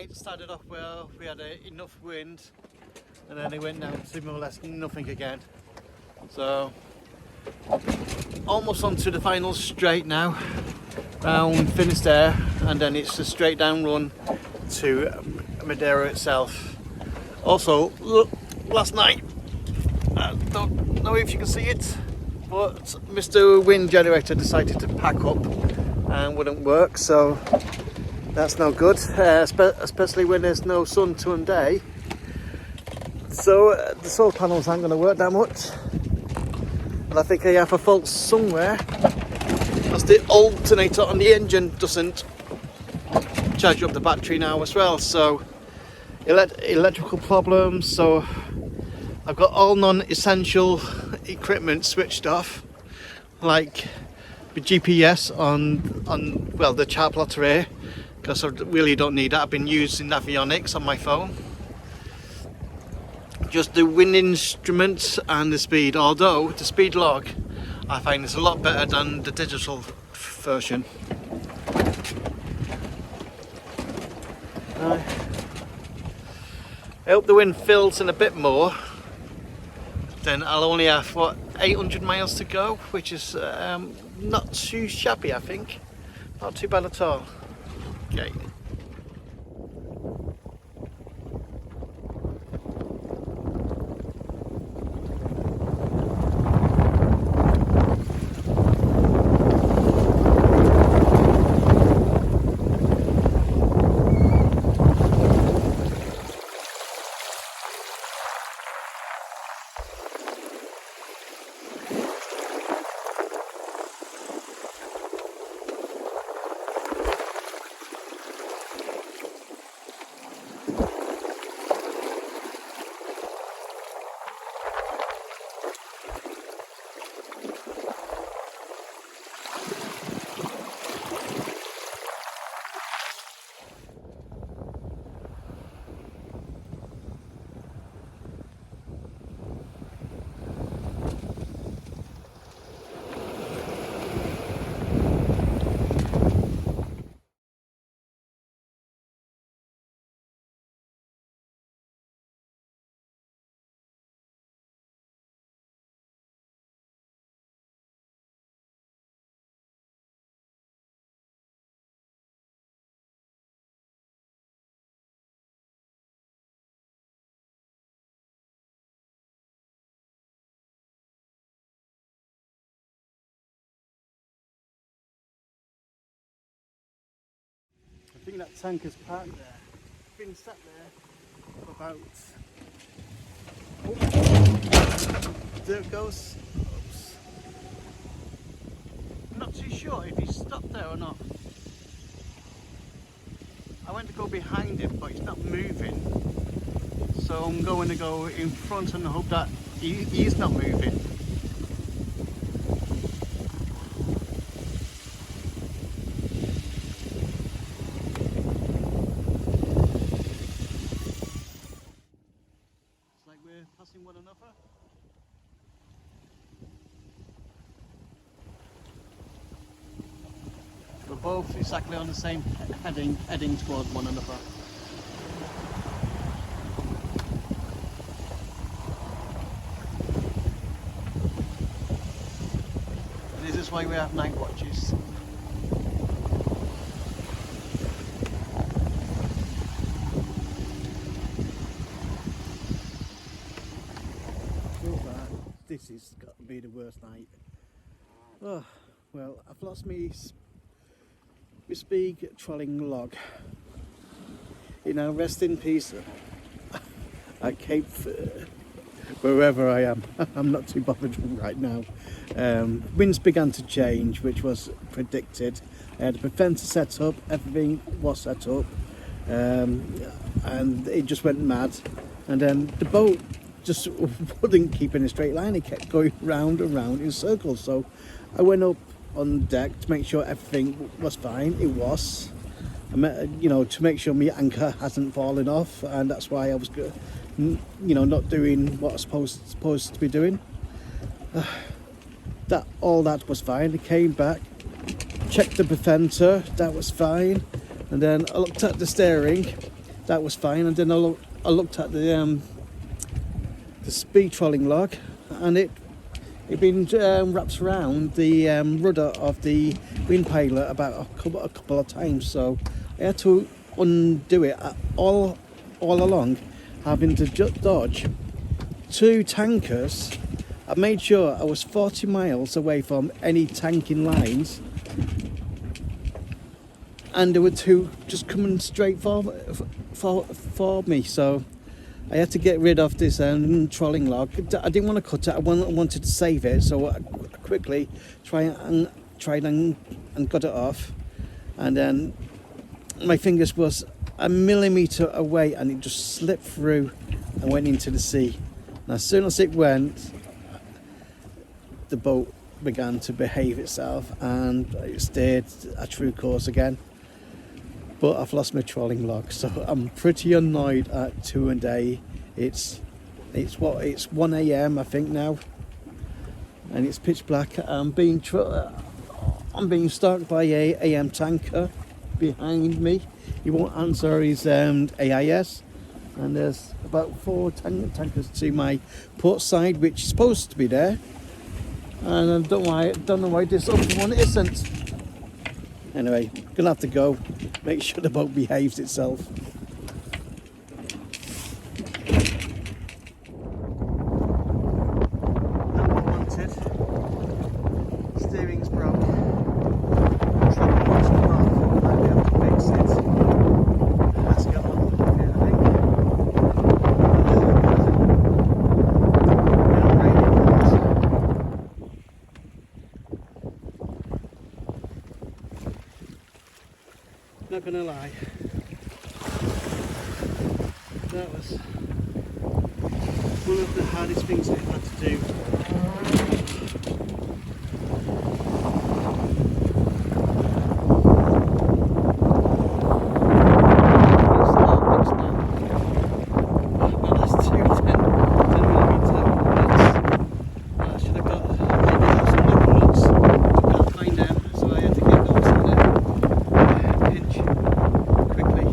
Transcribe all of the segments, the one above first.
night started off well. We had enough wind, and then it went down to more or less nothing again. So almost onto the final straight now, round Finisterre, and then it's a straight down run to Madeira itself. Also, look, last night, I don't know if you can see it, but Mr. Wind Generator decided to pack up and wouldn't work, so that's no good, especially when there's no sun today. So the solar panels aren't going to work that much, and I think I have a fault somewhere, as the alternator on the engine doesn't charge up the battery now as well. So electrical problems. So I've got all non-essential equipment switched off, like the GPS on well, the chart plotter here, because I really don't need that. I've been using Navionics on my phone. Just the wind instruments and the speed, although the speed log I find is a lot better than the digital version. I hope the wind fills in a bit more. Then I'll only have, what, 800 miles to go, which is not too shabby, I think. Not too bad at all. Okay. I think that tanker's parked there. It's been sat there for about... Oh, there it goes. Oops. I'm not too sure if he's stopped there or not. I went to go behind him, but he's not moving. So I'm going to go in front and hope that he's not moving. Passing one another. We're both exactly on the same heading towards one another. And this is why we have night watches. This has got to be the worst night. Oh, well, I've lost my big trolling log. You know, rest in peace. I Cape wherever I am. I'm not too bothered right now. Winds began to change, which was predicted. I had the preventer set up, everything was set up, and it just went mad. And then the boat just wouldn't keep in a straight line. It kept going round and round in circles. So I went up on deck to make sure everything was fine. It was. You know, to make sure my anchor hasn't fallen off, and that's why I was, you know, not doing what I was supposed to be doing. All that was fine. I came back, checked the preventer, that was fine, and then I looked at the steering, that was fine. And then I looked at the speed trolling log, and it been wrapped around the rudder of the wind pilot about a couple of times. So I had to undo it all along, having to dodge 2 tankers. I made sure I was 40 miles away from any tanking lines, and there were 2 just coming straight for me. So I had to get rid of this trolling log. I didn't want to cut it. I wanted to save it, so I quickly tried and got it off. And then my fingers was a millimetre away, and it just slipped through and went into the sea. And as soon as it went, the boat began to behave itself, and it stayed a true course again. But I've lost my trolling log, so I'm pretty annoyed at 2 a day. It's 1 a.m. I think now, and it's pitch black. I'm being stalked by a AM tanker behind me. He won't answer his AIS, and there's about 4 tankers to my port side, which is supposed to be there, and I don't know why this other one isn't. Anyway, gonna have to go. Make sure the boat behaves itself. Number wanted. Steering's broke. Trying to watch them off. Might be able to fix it. Let's get on with it, I think. Not gonna lie, that was one of the hardest things I've had to do. Well, that's 2 10mm nuts. I should have got some knuckle nuts. Can't find them, so I had to get those in there. Quickly.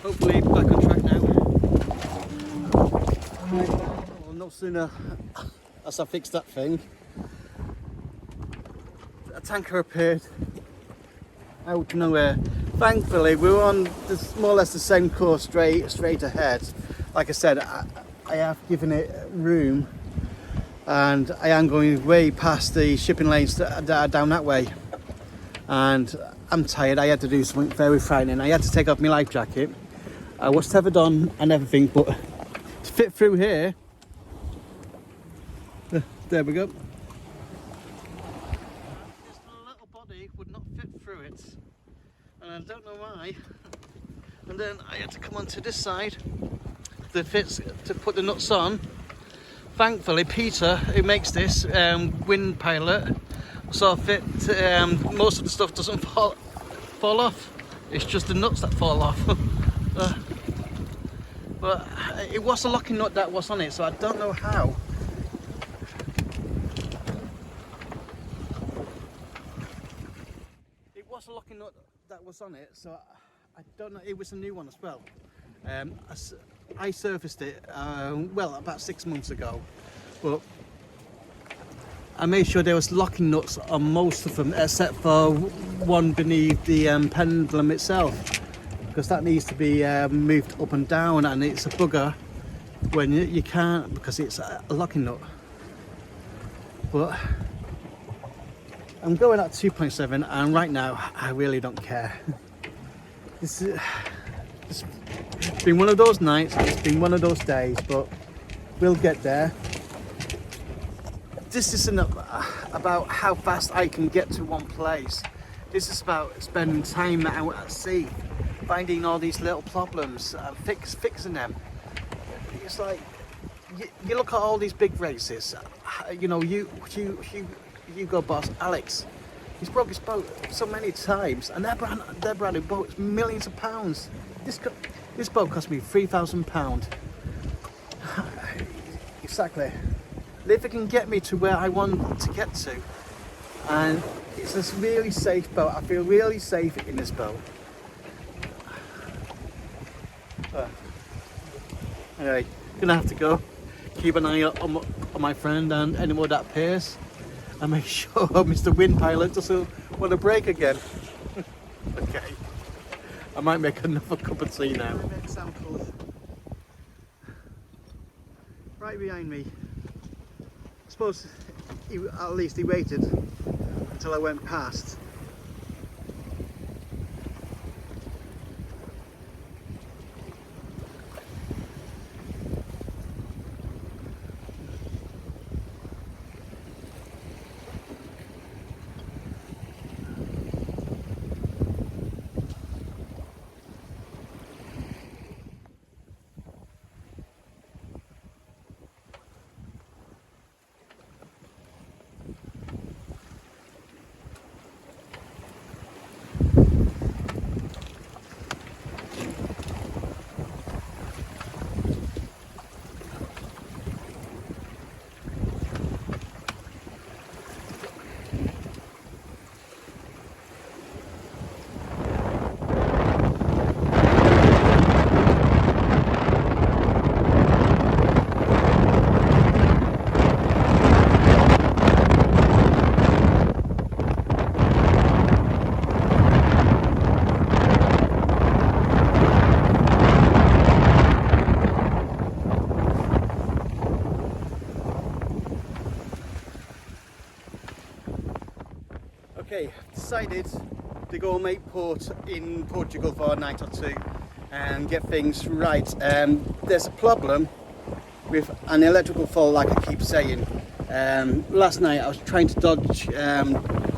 Hopefully back on track now. Well, no sooner as I fixed that thing, a tanker appeared out of nowhere. Thankfully we were on more or less the same course, straight ahead. Like I said, I have given it room, and I am going way past the shipping lanes that are down that way. And I'm tired. I had to do something very frightening. I had to take off my life jacket. I was tethered on and everything, but to fit through here, there we go. This little body would not fit through it, and I don't know why. And then I had to come onto this side to put the nuts on. Thankfully, Peter, who makes this wind pilot, saw fit. Most of the stuff doesn't fall off. It's just the nuts that fall off. But it was a locking nut that was on it, so I don't know how. It was a locking nut that was on it, so I don't know. It was a new one as well. I serviced it well about 6 months ago, but I made sure there was locking nuts on most of them, except for one beneath the pendulum itself, because that needs to be moved up and down, and it's a bugger when you can't, because it's a locking nut. But I'm going at 2.7, and right now I really don't care. It's been one of those nights, it's been one of those days, but we'll get there. This isn't about how fast I can get to one place. This is about spending time out at sea, finding all these little problems, fixing them. It's like you look at all these big races. You know, you go boss Alex. He's broke his boat so many times, and they're brand new boats, millions of pounds. This boat cost me £3,000. Exactly. If it can get me to where I want to get to, and it's a really safe boat. I feel really safe in this boat. Anyway, gonna have to go. Keep an eye out on my friend and anyone at Pace, and make sure Mr. Wind Pilot doesn't want to break again. Okay, I might make another cup of tea now. Example. Right behind me. I suppose at least he waited until I went past. Okay, decided to go make port in Portugal for a night or two and get things right. There's a problem with an electrical fault, like I keep saying. Last night I was trying to dodge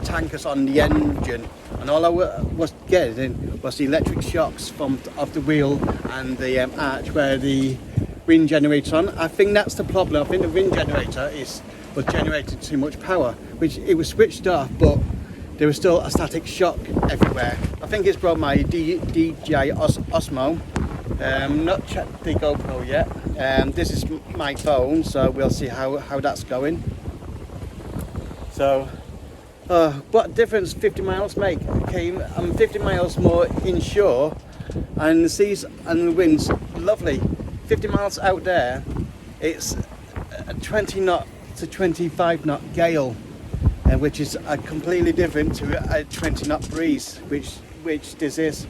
tankers on the engine, and all I was getting was the electric shocks off the wheel and the arch where the wind generator on. I think that's the problem. I think the wind generator was generating too much power, which it was switched off, but there was still a static shock everywhere. I think it's brought my DJI Osmo. Not checked the GoPro yet. This is my phone, so we'll see how that's going. So, what difference 50 miles make? I'm 50 miles more inshore, and the seas and the winds, lovely. 50 miles out there, it's a 20 knot to 25 knot gale. Which is completely different to a 20 knot breeze, which this is.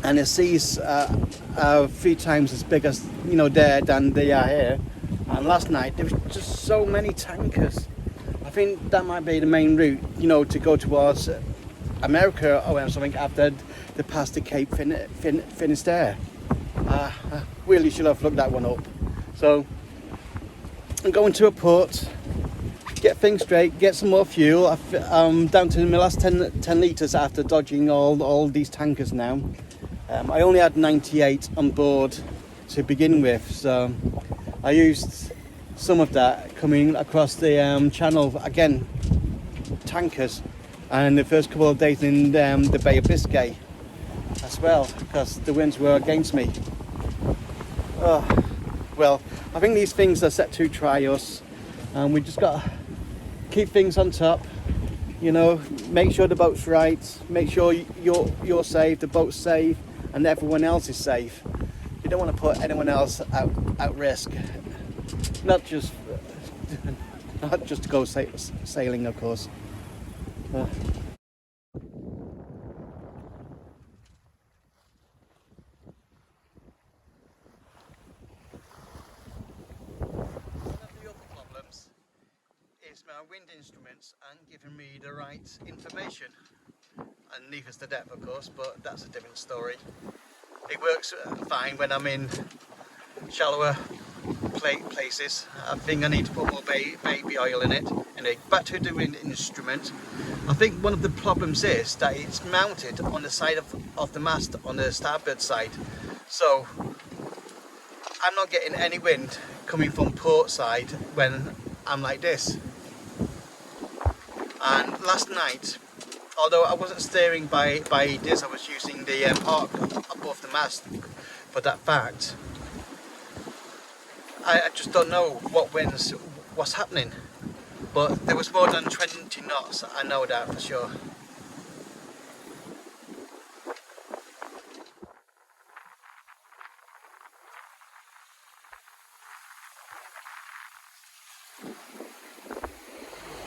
And the seas are 3 times as big as there than they are here. And last night there was just so many tankers. I think that might be the main route, to go towards America or something after they pass the Cape Finisterre. I really should have looked that one up. So I'm going to a port. Get things straight, get some more fuel. I'm down to my last 10 litres after dodging all these tankers now. I only had 98 on board to begin with, so I used some of that coming across the channel, again, tankers, and the first couple of days in the Bay of Biscay as well, because the winds were against me. Well, I think these things are set to try us, and we just got to keep things on top, make sure the boat's right, make sure you're safe, the boat's safe, and everyone else is safe. You don't want to put anyone else at risk, not just to go sailing, of course. My wind instruments aren't giving me the right information, and neither's the depth, of course, but that's a different story. It works fine when I'm in shallower places. I think I need to put more baby oil in it. Anyway, back to the wind instrument. I think one of the problems is that it's mounted on the side of the mast on the starboard side, so I'm not getting any wind coming from port side when I'm like this. And last night, although I wasn't steering by this, I was using the arc above the mast for that fact. I just don't know what's happening, but there was more than 20 knots, I know that for sure.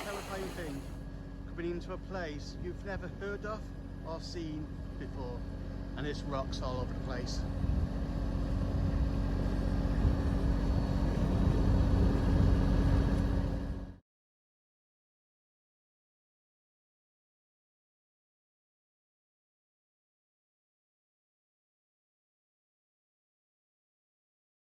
Terrifying thing, coming into a place you've never heard of or seen before, and it's rocks all over the place.